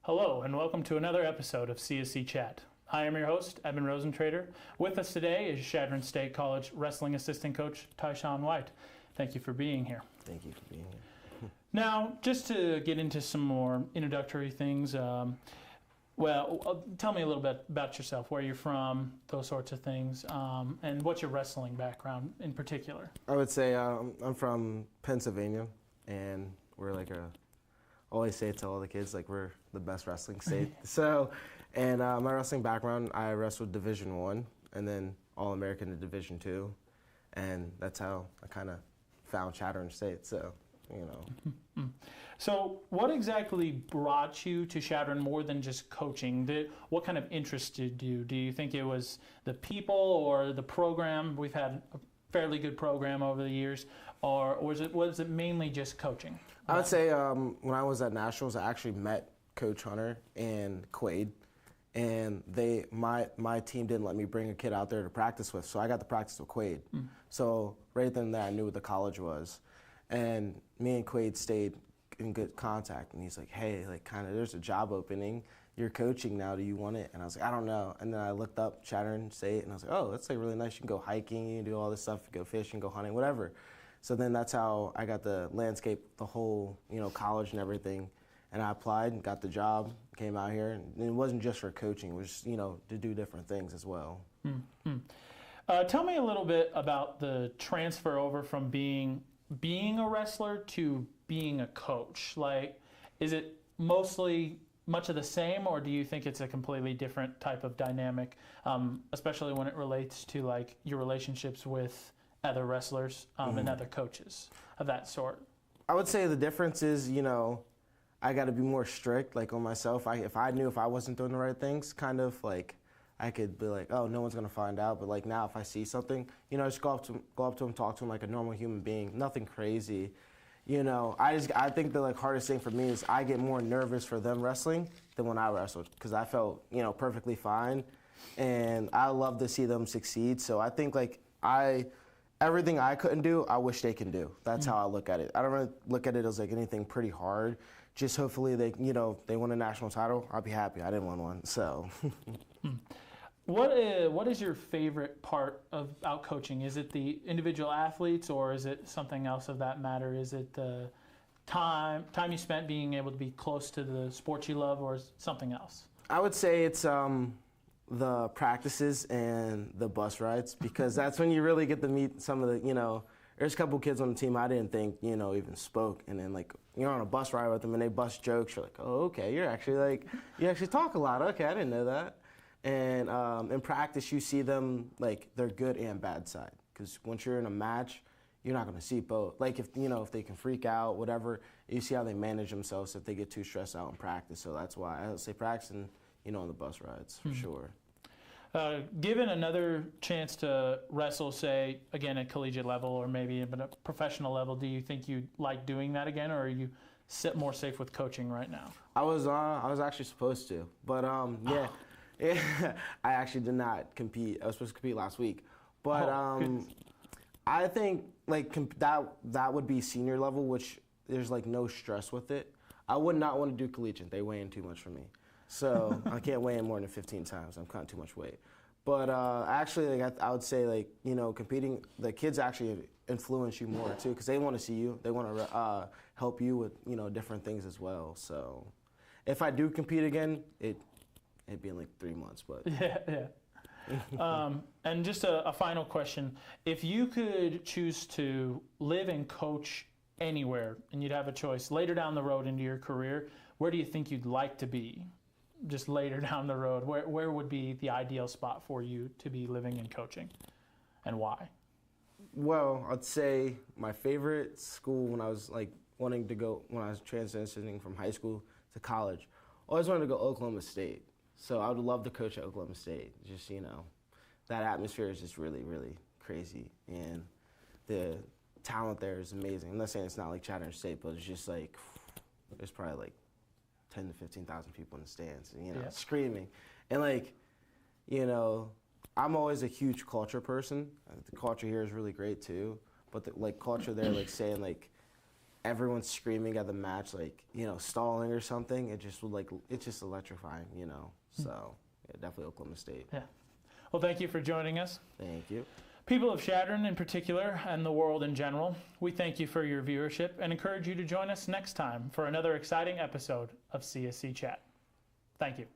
Hello, and welcome to another episode of CSC Chat. I am your host, Evan Rosentrader. With us today is Chadron State College wrestling assistant coach Tyshaun White. Thank you for being here. Thank you for being here. Now, just to get into some more introductory things, tell me a little bit about yourself, where you're from, those sorts of things, and what's your wrestling background in particular? I would say I'm from Pennsylvania, and we're like always say it to all the kids, like we're the best wrestling state. My wrestling background, I wrestled Division I and then All-American in Division II, and that's how I kind of found Chadron State, so, you know. So what exactly brought you to Chadron more than just coaching? What kind of interested you? Do you think it was the people or the program? We've had a fairly good program over the years, or was it mainly just coaching? I would say when I was at Nationals, I actually met Coach Hunter and Quaid, and my team didn't let me bring a kid out there to practice with, so I got to practice with Quaid. So right then and there, I knew what the college was, and me and Quaid stayed in good contact, and he's like, hey, like kind of there's a job opening, you're coaching now, do you want it? And I was like, I don't know. And then I looked up Chadron State, and I was like, oh, that's like really nice. You can go hiking, you can do all this stuff, you go fishing, go hunting, whatever. So then that's how I got the landscape, the whole, college and everything. And I applied and got the job, came out here. And it wasn't just for coaching, it was, to do different things as well. Tell me a little bit about the transfer over from being a wrestler to being a coach. Like, is it mostly much of the same, or do you think it's a completely different type of dynamic, especially when it relates to like your relationships with other wrestlers and other coaches of that sort? I would say the difference is, I got to be more strict, like on myself. If I knew if I wasn't doing the right things, kind of like I could be like, oh, no one's gonna find out. But like now, if I see something, just go up to him, talk to him like a normal human being, nothing crazy. I think the like hardest thing for me is I get more nervous for them wrestling than when I wrestled, because I felt perfectly fine, and I love to see them succeed. So I think like everything I couldn't do, I wish they can do. That's how I look at it. I don't really look at it as like anything pretty hard. Just hopefully they win a national title. I'll be happy. I didn't win one, so. What is your favorite part about coaching? Is it the individual athletes, or is it something else of that matter? Is it the time you spent being able to be close to the sport you love, or is it something else? I would say it's the practices and the bus rides, because that's when you really get to meet some of the, there's a couple kids on the team I didn't think, even spoke. And then, like, you're on a bus ride with them and they bust jokes. You're like, oh, okay, you actually talk a lot. Okay, I didn't know that. And in practice, you see them, like, their good and bad side. Because once you're in a match, you're not going to see both. Like, if they can freak out, whatever, you see how they manage themselves if they get too stressed out in practice. So that's why I would say practicing, on the bus rides, for sure. Given another chance to wrestle, say, again, at collegiate level or maybe at a professional level, do you think you'd like doing that again, or are you more safe with coaching right now? I was actually supposed to, but yeah, I actually did not compete. I was supposed to compete last week, but I think like that would be senior level, which there's like no stress with it. I would not want to do collegiate. They weigh in too much for me. So I can't weigh in more than 15 times. I'm kind of too much weight. But actually, like, I would say, like, competing, the kids actually influence you more, too, because they want to see you. They want to help you with, different things as well. So if I do compete again, it'd be in, like, 3 months. But Yeah. And just a final question. If you could choose to live and coach anywhere, and you'd have a choice later down the road into your career, where do you think you'd like to be? Just later down the road, where would be the ideal spot for you to be living and coaching, and why? Well, I'd say my favorite school when I was like wanting to go, when I was transitioning from high school to college, I always wanted to go Oklahoma State. So I would love to coach at Oklahoma State. Just, that atmosphere is just really, really crazy, and the talent there is amazing. I'm not saying it's not like Chadron State, but it's just like, there's probably like 10 to 15,000 people in the stands, screaming. And like, I'm always a huge culture person. The culture here is really great too. But the culture there, like saying like, everyone's screaming at the match, like, you know, stalling or something. It just would like, it's just electrifying, you know. So yeah, definitely Oklahoma State. Yeah. Well, thank you for joining us. Thank you. People of Chadron in particular, and the world in general, we thank you for your viewership and encourage you to join us next time for another exciting episode of CSC Chat. Thank you.